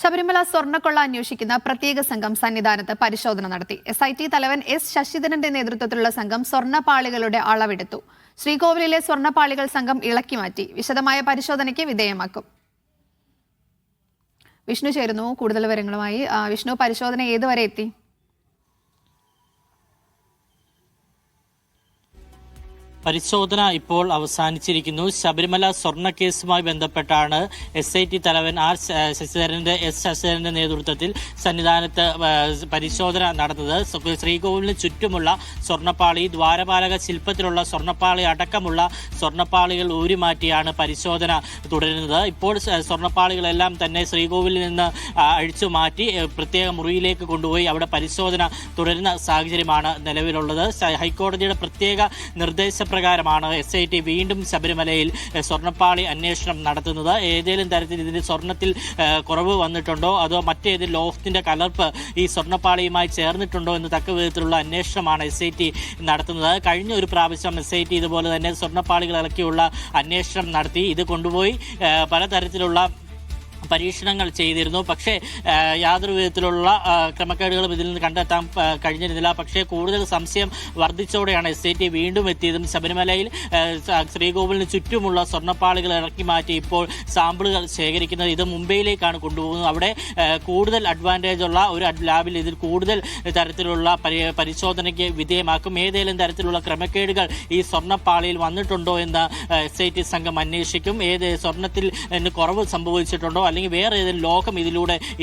ശബരിമല സ്വർണ്ണക്കൊള്ള അന്വേഷിക്കുന്ന പ്രത്യേക സംഘം സന്നിധാനത്ത് പരിശോധന നടത്തി. SIT തലവൻ S ശശിധരന്റെ നേതൃത്വത്തിലുള്ള സംഘം സ്വർണ്ണപ്പാളികളുടെ അളവെടുത്തു. ശ്രീകോവിലിലെ സ്വർണ്ണപ്പാളികൾ സംഘം ഇളക്കി മാറ്റി വിശദമായ പരിശോധനയ്ക്ക് വിധേയമാക്കും. വിഷ്ണു ചേരുന്നു കൂടുതൽ വിവരങ്ങളുമായി. വിഷ്ണു, പരിശോധന ഏതുവരെ എത്തി? പരിശോധന ഇപ്പോൾ അവസാനിച്ചിരിക്കുന്നു. ശബരിമല സ്വർണ്ണക്കേസുമായി ബന്ധപ്പെട്ടാണ് SIT തലവൻ S ശശിധരന്റെ നേതൃത്വത്തിൽ സന്നിധാനത്ത് പരിശോധന നടന്നത്. ശ്രീകോവിലിന് ചുറ്റുമുള്ള സ്വർണ്ണപ്പാളി, ദ്വാരപാലക ശില്പത്തിലുള്ള സ്വർണ്ണപ്പാളി അടക്കമുള്ള സ്വർണ്ണപ്പാളികൾ ഊരിമാറ്റിയാണ് പരിശോധന തുടരുന്നത്. ഇപ്പോൾ സ്വർണ്ണപ്പാളികളെല്ലാം തന്നെ ശ്രീകോവിലിൽ നിന്ന് അഴിച്ചു മാറ്റി പ്രത്യേക മുറിയിലേക്ക് കൊണ്ടുപോയി അവിടെ പരിശോധന തുടരുന്ന സാഹചര്യമാണ് നിലവിലുള്ളത്. ഹൈക്കോടതിയുടെ പ്രത്യേക നിർദ്ദേശപ്രകാരമാണ് SIT വീണ്ടും ശബരിമലയിൽ സ്വർണ്ണപ്പാളി അന്വേഷണം നടത്തുന്നത്. ഏതെങ്കിലും തരത്തിൽ ഇതിന് സ്വർണ്ണത്തിൽ കുറവ് വന്നിട്ടുണ്ടോ, അതോ മറ്റേതെങ്കിലും ലോഹത്തിന്റെ കലർപ്പ് ഈ സ്വർണ്ണപ്പാളിയുമായി ചേർന്നിട്ടുണ്ടോ എന്ന് തക്ക വിധത്തിലുള്ള അന്വേഷണമാണ് SIT നടത്തുന്നത്. കഴിഞ്ഞ ഒരു പ്രാവശ്യം SIT ഇതുപോലെ തന്നെ സ്വർണ്ണപ്പാളികൾ ഇളക്കിയുള്ള അന്വേഷണം നടത്തി. ഇത് കൊണ്ടുപോയി പലതരത്തിലുള്ള പരീക്ഷണങ്ങൾ ചെയ്തിരുന്നു. പക്ഷേ യാതൊരു വിധത്തിലുള്ള ക്രമക്കേടുകളും ഇതിൽ നിന്ന് കണ്ടെത്താൻ കഴിഞ്ഞിരുന്നില്ല. പക്ഷേ കൂടുതൽ സംശയം വർദ്ധിച്ചോടെയാണ് SIT വീണ്ടും എത്തിയതും ശബരിമലയിൽ ശ്രീകോവിലിന് ചുറ്റുമുള്ള സ്വർണ്ണപ്പാളികൾ ഇറക്കി മാറ്റി ഇപ്പോൾ സാമ്പിളുകൾ ശേഖരിക്കുന്നത്. ഇത് മുംബൈയിലേക്കാണ് കൊണ്ടുപോകുന്നത്. അവിടെ കൂടുതൽ അഡ്വാൻറ്റേജ് ഉള്ള ഒരു ലാബിൽ ഇതിൽ കൂടുതൽ തരത്തിലുള്ള പരിശോധനയ്ക്ക് വിധേയമാക്കും. ഏതെങ്കിലും തരത്തിലുള്ള ക്രമക്കേടുകൾ ഈ സ്വർണ്ണപ്പാളിയിൽ വന്നിട്ടുണ്ടോ എന്ന് SIT സംഘം അന്വേഷിക്കും. സ്വർണ്ണത്തിൽ കുറവ് സംഭവിച്ചിട്ടുണ്ടോ അല്ലെങ്കിൽ വേറെ ഏതെങ്കിലും ലോകം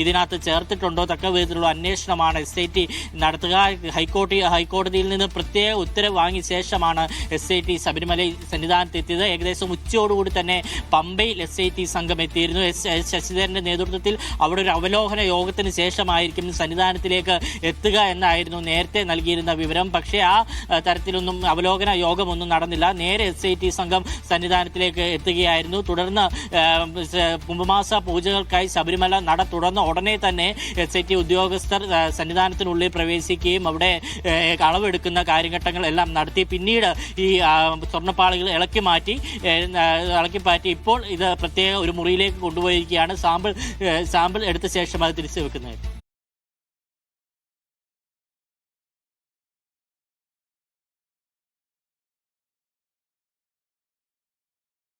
ഇതിനകത്ത് ചേർത്തിട്ടുണ്ടോ തക്ക വിധത്തിലുള്ള അന്വേഷണമാണ് SIT നടത്തുക. ഹൈക്കോടതിയിൽ നിന്ന് പ്രത്യേക ഉത്തരവ് വാങ്ങിയ ശേഷമാണ് SIT ശബരിമല സന്നിധാനത്ത് എത്തിയത്. ഏകദേശം ഉച്ചയോടുകൂടി തന്നെ പമ്പയിൽ SIT സംഘം എത്തിയിരുന്നു. S ശശിധരന്റെ നേതൃത്വത്തിൽ അവിടെ ഒരു അവലോകന യോഗത്തിന് ശേഷമായിരിക്കും സന്നിധാനത്തിലേക്ക് എത്തുക എന്നായിരുന്നു നേരത്തെ നൽകിയിരുന്ന വിവരം. പക്ഷേ ആ തരത്തിലൊന്നും അവലോകന യോഗമൊന്നും നടന്നില്ല. നേരെ SIT സംഘം സന്നിധാനത്തിലേക്ക് എത്തുകയായിരുന്നു. തുടർന്ന് കുംഭമാസ പൂജകൾക്കായി ശബരിമല നട തുറന്ന ഉടനെ തന്നെ SIT ഉദ്യോഗസ്ഥർ സന്നിധാനത്തിനുള്ളിൽ പ്രവേശിക്കുകയും അവിടെ അളവെടുക്കുന്ന കാര്യഘട്ടങ്ങൾ എല്ലാം നടത്തി. പിന്നീട് ഈ സ്വർണ്ണപ്പാളികൾ ഇളക്കി മാറ്റി ഇപ്പോൾ ഇത് പ്രത്യേക ഒരു മുറിയിലേക്ക് കൊണ്ടുപോയിരിക്കുകയാണ്. സാമ്പിൾ എടുത്ത ശേഷം അത് തിരിച്ചു വെക്കുന്നത്.